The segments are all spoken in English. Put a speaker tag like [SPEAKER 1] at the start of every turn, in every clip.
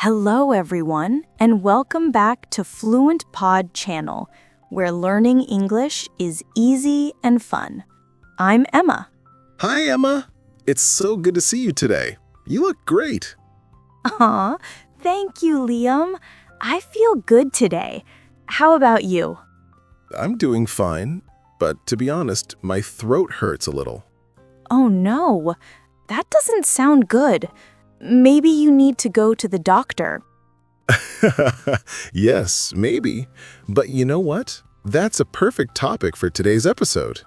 [SPEAKER 1] Hello, everyone, and welcome back to Fluent Pod Channel, where learning English is easy and fun. I'm Emma.
[SPEAKER 2] Hi, Emma. It's so good to see you today. You look great.
[SPEAKER 1] Aw, thank you, Liam. I feel good today. How about you?
[SPEAKER 2] I'm doing fine, but to be honest, my throat hurts a little.
[SPEAKER 1] Oh no, that doesn't sound good. Maybe you need to go to the doctor.
[SPEAKER 2] Yes, maybe. But you know what? That's a perfect topic for today's episode.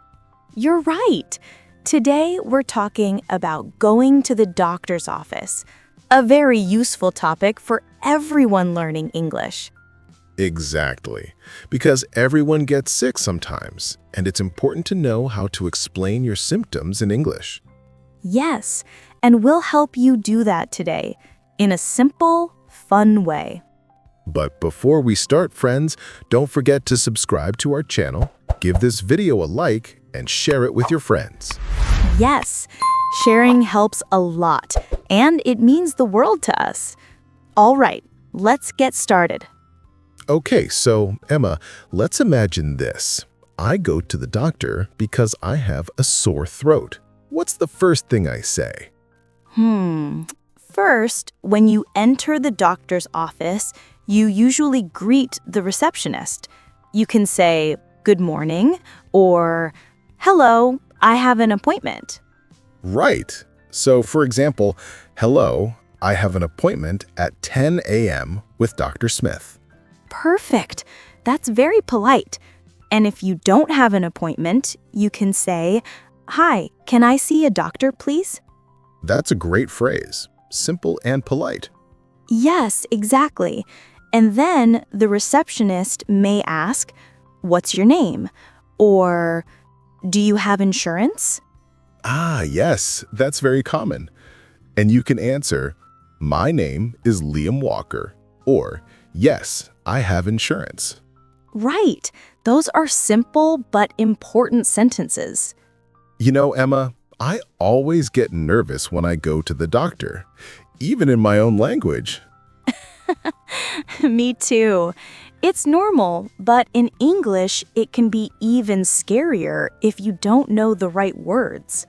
[SPEAKER 1] You're right. Today, we're talking about going to the doctor's office, a very useful topic for everyone learning English.
[SPEAKER 2] Exactly. Because everyone gets sick sometimes, and it's important to know how to explain your symptoms in English.
[SPEAKER 1] Yes, and we'll help you do that today in a simple, fun way.
[SPEAKER 2] But before we start, friends, don't forget to subscribe to our channel, give this video a like, and share it with your friends.
[SPEAKER 1] Yes, sharing helps a lot, and it means the world to us. All right, let's get started.
[SPEAKER 2] Okay, so Emma, let's imagine this. I go to the doctor because I have a sore throat. What's the first thing I say?
[SPEAKER 1] First, when you enter the doctor's office, you usually greet the receptionist. You can say, "Good morning," or "Hello, I have an appointment."
[SPEAKER 2] Right. So, for example, hello, I have an appointment at 10 a.m. with Dr. Smith.
[SPEAKER 1] Perfect. That's very polite. And if you don't have an appointment, you can say, "Hi, can I see a doctor, please?"
[SPEAKER 2] That's a great phrase. Simple and polite.
[SPEAKER 1] Yes, exactly. And then the receptionist may ask, "What's your name?" Or, "Do you have insurance?"
[SPEAKER 2] Ah, yes, that's very common. And you can answer, "My name is Liam Walker," or, "Yes, I have insurance."
[SPEAKER 1] Right. Those are simple but important sentences.
[SPEAKER 2] You know, Emma, I always get nervous when I go to the doctor, even in my own language.
[SPEAKER 1] Me too. It's normal, but in English, it can be even scarier if you don't know the right words.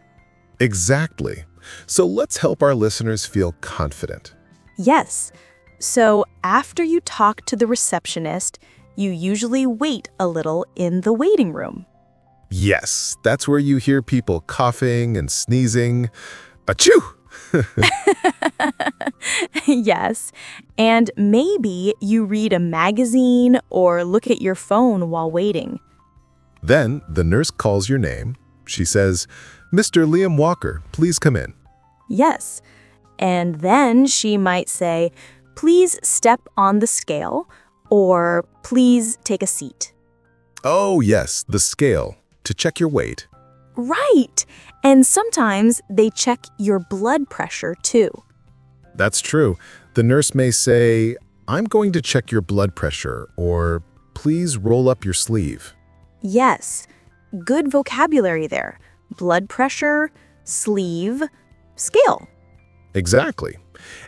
[SPEAKER 2] Exactly. So let's help our listeners feel confident.
[SPEAKER 1] Yes. So after you talk to the receptionist, you usually wait a little in the waiting room.
[SPEAKER 2] Yes, that's where you hear people coughing and sneezing. Achoo!
[SPEAKER 1] Yes. And maybe you read a magazine or look at your phone while waiting.
[SPEAKER 2] Then the nurse calls your name. She says, "Mr. Liam Walker, please come in."
[SPEAKER 1] Yes. And then she might say, "Please step on the scale," or "Please take a seat."
[SPEAKER 2] Oh, yes, the scale, to check your weight.
[SPEAKER 1] Right. And sometimes they check your blood pressure too.
[SPEAKER 2] That's true. The nurse may say, "I'm going to check your blood pressure," or "Please roll up your sleeve."
[SPEAKER 1] Yes. Good vocabulary there. Blood pressure, sleeve, scale.
[SPEAKER 2] Exactly.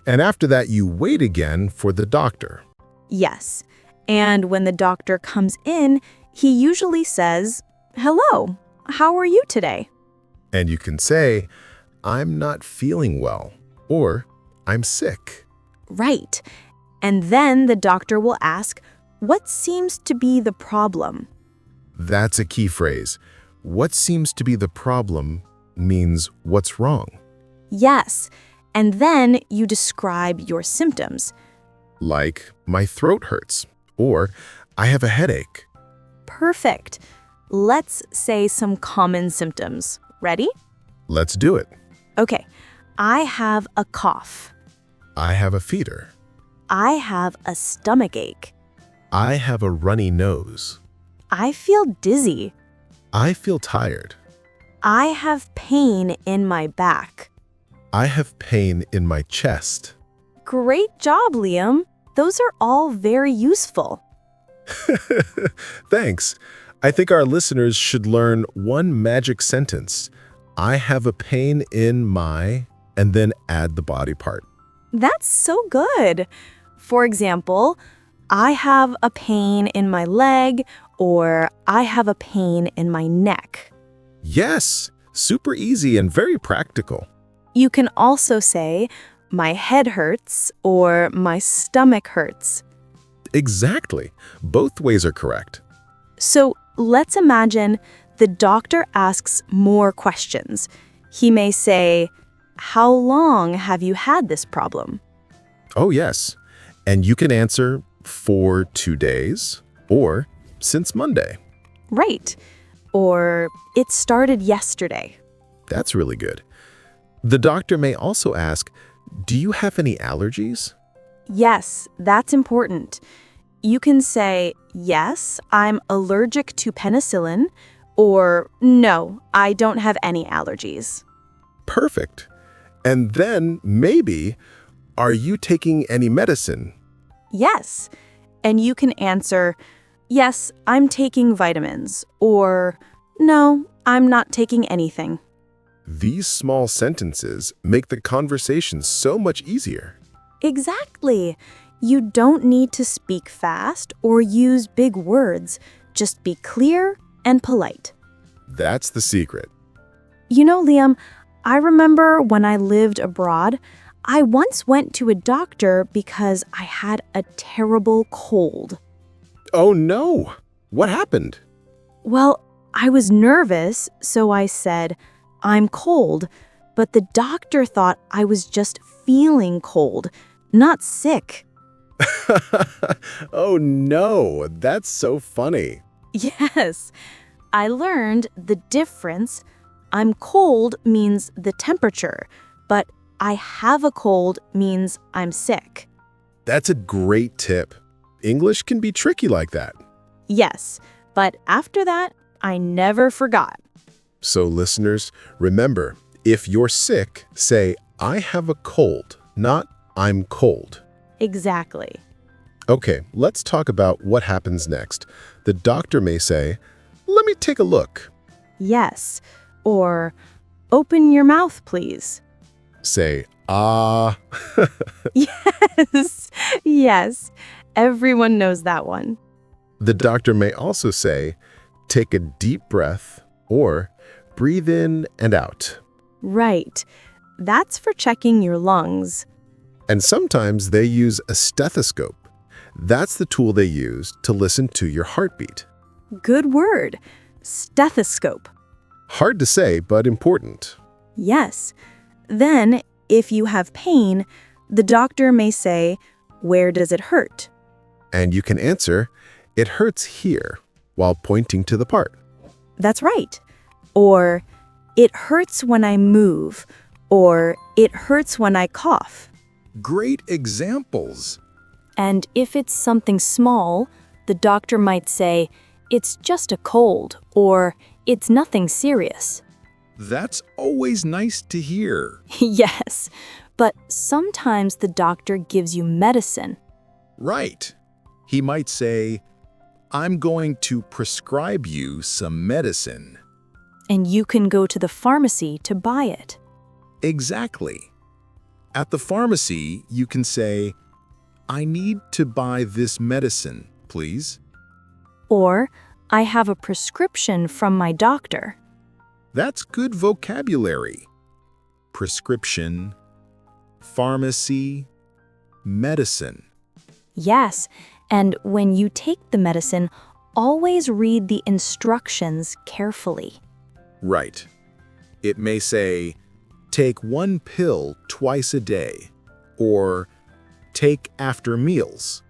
[SPEAKER 2] And after that, you wait again for the doctor.
[SPEAKER 1] Yes. And when the doctor comes in, he usually says, "Hello, how are you today?"
[SPEAKER 2] And you can say, "I'm not feeling well," or "I'm sick."
[SPEAKER 1] Right. And then the doctor will ask, "What seems to be the problem?"
[SPEAKER 2] That's a key phrase. What seems to be the problem means what's wrong.
[SPEAKER 1] Yes. And then you describe your symptoms.
[SPEAKER 2] Like, "My throat hurts," or "I have a headache."
[SPEAKER 1] Perfect. Let's say some common symptoms. Ready?
[SPEAKER 2] Let's do it.
[SPEAKER 1] Okay. I have a cough.
[SPEAKER 2] I have a fever.
[SPEAKER 1] I have a stomach ache.
[SPEAKER 2] I have a runny nose.
[SPEAKER 1] I feel dizzy.
[SPEAKER 2] I feel tired.
[SPEAKER 1] I have pain in my back.
[SPEAKER 2] I have pain in my chest.
[SPEAKER 1] Great job, Liam. Those are all very useful.
[SPEAKER 2] Thanks. I think our listeners should learn one magic sentence. I have a pain in my, and then add the body part.
[SPEAKER 1] That's so good. For example, I have a pain in my leg or I have a pain in my neck.
[SPEAKER 2] Yes, super easy and very practical.
[SPEAKER 1] You can also say, my head hurts or my stomach hurts.
[SPEAKER 2] Exactly. Both ways are correct.
[SPEAKER 1] So let's imagine the doctor asks more questions. He may say, how long have you had this problem?
[SPEAKER 2] Oh, yes. And you can answer for 2 days or since Monday.
[SPEAKER 1] Right. Or it started yesterday.
[SPEAKER 2] That's really good. The doctor may also ask, do you have any allergies?
[SPEAKER 1] Yes, that's important. You can say, yes, I'm allergic to penicillin, or no, I don't have any allergies.
[SPEAKER 2] Perfect. And then maybe, are you taking any medicine?
[SPEAKER 1] Yes. And you can answer, yes, I'm taking vitamins, or no, I'm not taking anything.
[SPEAKER 2] These small sentences make the conversation so much easier.
[SPEAKER 1] Exactly. You don't need to speak fast or use big words. Just be clear and polite.
[SPEAKER 2] That's the secret.
[SPEAKER 1] You know, Liam, I remember when I lived abroad, I once went to a doctor because I had a terrible cold.
[SPEAKER 2] Oh no! What happened?
[SPEAKER 1] Well, I was nervous, so I said, I'm cold, but the doctor thought I was just feeling cold, not sick.
[SPEAKER 2] Oh no, that's so funny.
[SPEAKER 1] Yes, I learned the difference. I'm cold means the temperature, but I have a cold means I'm sick.
[SPEAKER 2] That's a great tip. English can be tricky like that.
[SPEAKER 1] Yes, but after that, I never forgot.
[SPEAKER 2] So listeners, remember, if you're sick, say, I have a cold, not I'm cold.
[SPEAKER 1] Exactly.
[SPEAKER 2] Okay, let's talk about what happens next. The doctor may say, let me take a look.
[SPEAKER 1] Yes, or open your mouth, please.
[SPEAKER 2] Say, ah.
[SPEAKER 1] Yes, yes. Everyone knows that one.
[SPEAKER 2] The doctor may also say, take a deep breath or breathe in and out.
[SPEAKER 1] Right. That's for checking your lungs.
[SPEAKER 2] And sometimes they use a stethoscope. That's the tool they use to listen to your heartbeat.
[SPEAKER 1] Good word. Stethoscope.
[SPEAKER 2] Hard to say, but important.
[SPEAKER 1] Yes. Then, if you have pain, the doctor may say, where does it hurt?
[SPEAKER 2] And you can answer, it hurts here, while pointing to the part.
[SPEAKER 1] That's right. Or, it hurts when I move. Or, it hurts when I cough.
[SPEAKER 2] Great examples.
[SPEAKER 1] And if it's something small, the doctor might say, it's just a cold, or it's nothing serious.
[SPEAKER 3] That's always nice to hear.
[SPEAKER 1] Yes, but sometimes the doctor gives you medicine.
[SPEAKER 3] Right. He might say, I'm going to prescribe you some medicine.
[SPEAKER 1] And you can go to the pharmacy to buy it.
[SPEAKER 3] Exactly. At the pharmacy, you can say, I need to buy this medicine, please.
[SPEAKER 1] Or, I have a prescription from my doctor.
[SPEAKER 3] That's good vocabulary. Prescription, pharmacy, medicine.
[SPEAKER 1] Yes, and when you take the medicine, always read the instructions carefully.
[SPEAKER 3] Right. It may say, take 1 pill twice a day, or take after meals.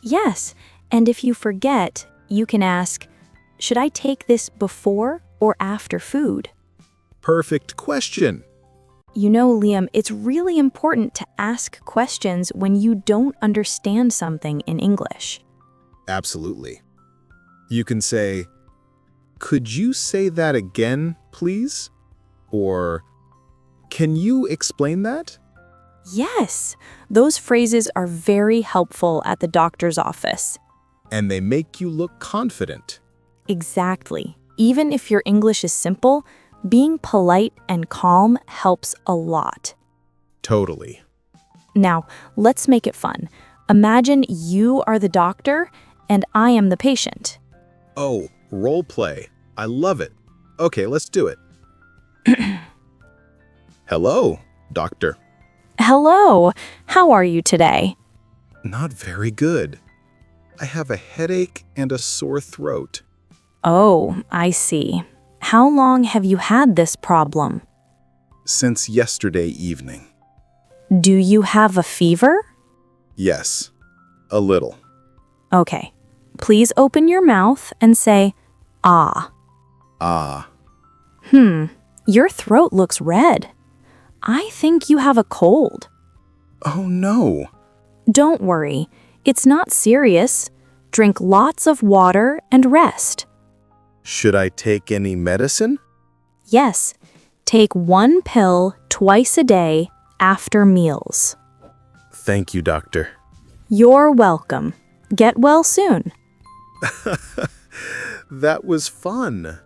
[SPEAKER 1] Yes, and if you forget, you can ask, should I take this before or after food?
[SPEAKER 3] Perfect question.
[SPEAKER 1] You know, Liam, it's really important to ask questions when you don't understand something in English.
[SPEAKER 3] Absolutely. You can say, could you say that again, please? Or, can you explain that?
[SPEAKER 1] Yes, those phrases are very helpful at the doctor's office.
[SPEAKER 3] And they make you look confident.
[SPEAKER 1] Exactly. Even if your English is simple, being polite and calm helps a lot.
[SPEAKER 3] Totally.
[SPEAKER 1] Now, let's make it fun. Imagine you are the doctor and I am the patient.
[SPEAKER 3] Oh, role play. I love it. Okay, let's do it. Hello, doctor.
[SPEAKER 1] Hello, how are you today?
[SPEAKER 3] Not very good. I have a headache and a sore throat.
[SPEAKER 1] Oh, I see. How long have you had this problem?
[SPEAKER 3] Since yesterday evening.
[SPEAKER 1] Do you have a fever?
[SPEAKER 3] Yes, a little.
[SPEAKER 1] Okay. Please open your mouth and say, ah.
[SPEAKER 3] Ah,
[SPEAKER 1] Your throat looks red. I think you have a cold.
[SPEAKER 3] oh no.
[SPEAKER 1] Don't worry. It's not serious. Drink lots of water and rest.
[SPEAKER 3] Should I take any medicine?
[SPEAKER 1] Yes. Take 1 pill twice a day after meals.
[SPEAKER 3] Thank you, doctor.
[SPEAKER 1] You're welcome. Get well soon.
[SPEAKER 3] That was fun.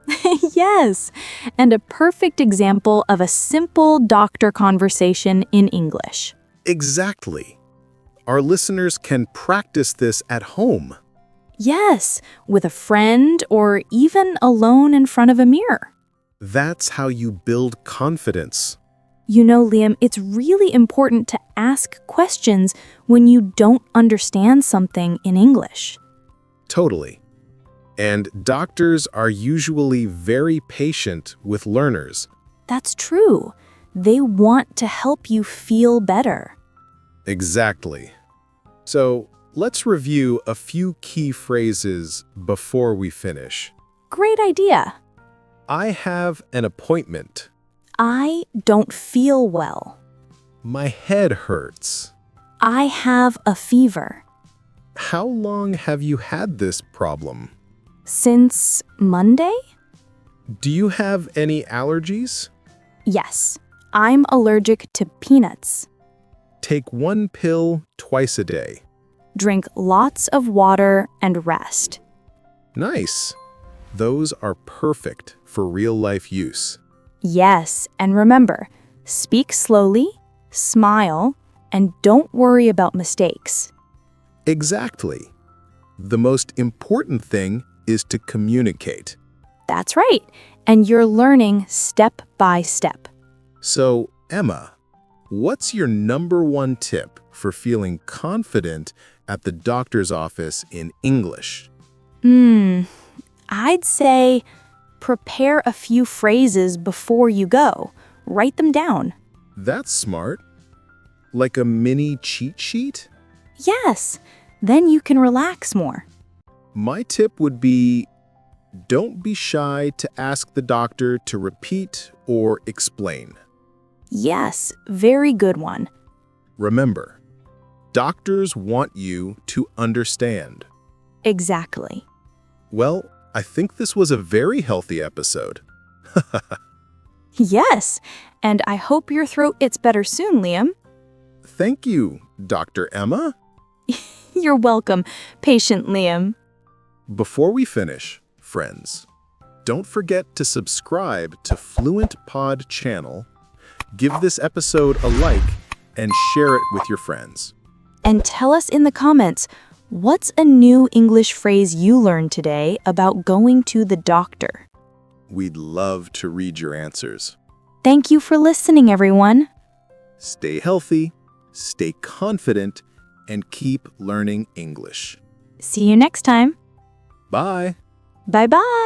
[SPEAKER 1] Yes, and a perfect example of a simple doctor conversation in English.
[SPEAKER 3] Exactly. Our listeners can practice this at home.
[SPEAKER 1] Yes, with a friend or even alone in front of a mirror.
[SPEAKER 3] That's how you build confidence.
[SPEAKER 1] You know, Liam, it's really important to ask questions when you don't understand something in English.
[SPEAKER 3] Totally. And doctors are usually very patient with learners.
[SPEAKER 1] That's true. They want to help you feel better.
[SPEAKER 3] Exactly. So let's review a few key phrases before we finish.
[SPEAKER 1] Great idea.
[SPEAKER 3] I have an appointment.
[SPEAKER 1] I don't feel well.
[SPEAKER 3] My head hurts.
[SPEAKER 1] I have a fever.
[SPEAKER 3] How long have you had this problem?
[SPEAKER 1] Since Monday?
[SPEAKER 3] Do you have any allergies?
[SPEAKER 1] Yes, I'm allergic to peanuts.
[SPEAKER 3] Take 1 pill twice a day.
[SPEAKER 1] Drink lots of water and rest.
[SPEAKER 3] Nice. Those are perfect for real-life use.
[SPEAKER 1] Yes, and remember, speak slowly, smile, and don't worry about mistakes.
[SPEAKER 3] Exactly. The most important thing is to communicate.
[SPEAKER 1] That's right, and you're learning step by step.
[SPEAKER 3] So, Emma, what's your #1 tip for feeling confident at the doctor's office in English?
[SPEAKER 1] I'd say prepare a few phrases before you go. Write them down.
[SPEAKER 3] That's smart. Like a mini cheat sheet?
[SPEAKER 1] Yes, then you can relax more.
[SPEAKER 3] My tip would be, don't be shy to ask the doctor to repeat or explain.
[SPEAKER 1] Yes, very good one.
[SPEAKER 3] Remember, doctors want you to understand.
[SPEAKER 1] Exactly.
[SPEAKER 3] Well, I think this was a very healthy episode.
[SPEAKER 1] Yes, and I hope your throat gets better soon, Liam.
[SPEAKER 3] Thank you, Dr. Emma.
[SPEAKER 1] You're welcome, patient Liam.
[SPEAKER 3] Before we finish, friends, don't forget to subscribe to Fluent Pod Channel, give this episode a like, and share it with your friends.
[SPEAKER 1] And tell us in the comments, what's a new English phrase you learned today about going to the doctor?
[SPEAKER 3] We'd love to read your answers.
[SPEAKER 1] Thank you for listening, everyone.
[SPEAKER 3] Stay healthy, stay confident, and keep learning English.
[SPEAKER 1] See you next time.
[SPEAKER 3] Bye.
[SPEAKER 1] Bye-bye.